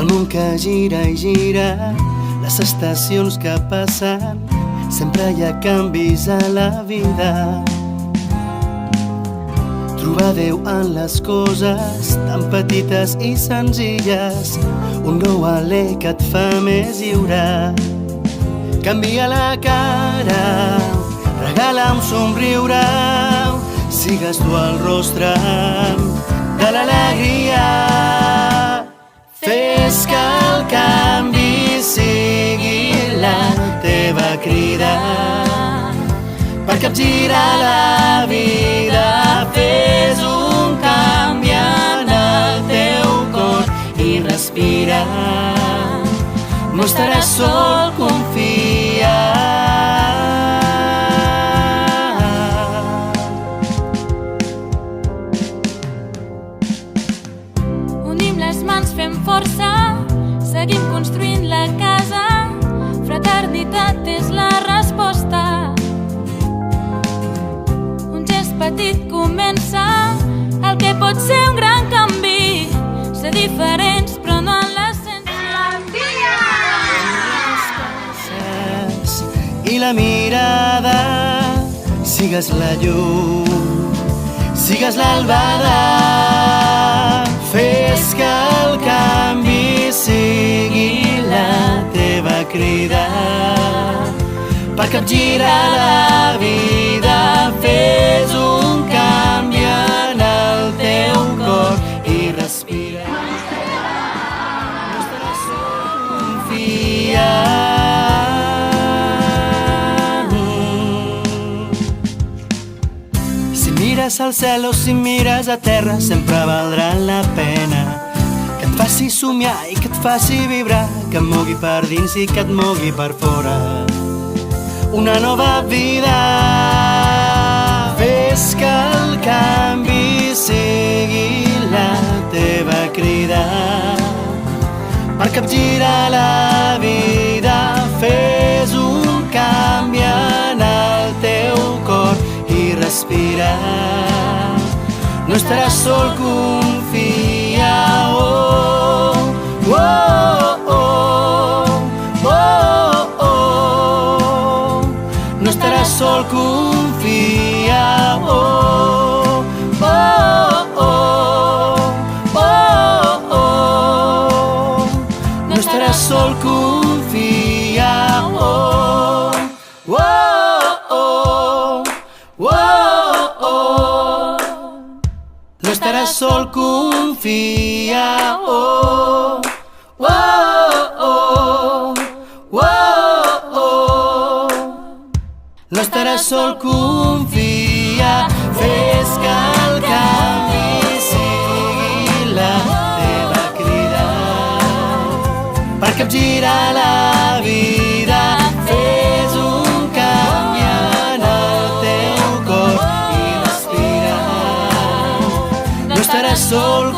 El món que gira i gira, les estacions que passen, sempre hi ha canvis a la vida. Trobar Déu en les coses tan petites i senzilles, un nou alè que et fa més lliure. Canvia la cara, regala un somriure, sigues tu el rostre de l'alegria. Fes que el canvi sigui la teva crida per capgirar la vida. Fes un canvi en el teu cor i respira. No estaràs sol, confia. Unim les mans, fem força, seguim construint la casa. Fraternitat és la resposta. Un gest petit comença el que pot ser un gran canvi. Ser diferents però no en l'essència. I la mirada, sigues la llum, sigues l'albada. Fes que el canvi sigui la teva crida per capgirar la vida. Fes un canvi en el teu cor i respira. No estaràs sol, confia. Si mires al cel o si mires a terra, sempre valdrà la pena. Que et faci somiar i que et faci vibrar, que et mogui per dins i que et mogui per fora. Una nova vida. Fes que el canvi sigui la teva crida per capgirar la vida. Fes un canvi en el teu cor i respira. No estaràs sol, confia. Oh, oh, oh, oh, oh. No estaràs sol, confia. Oh, oh, oh, oh, oh. No estaràs sol, confia. Oh, oh, oh, oh, oh. No estaràs sol, confia. Oh, oh, oh, oh, oh. No estaràs sol, confia. Fes que el canvi sigui la teva crida per capgirar la vida. Fes un canvi en el teu cor i respira. No estaràs sol,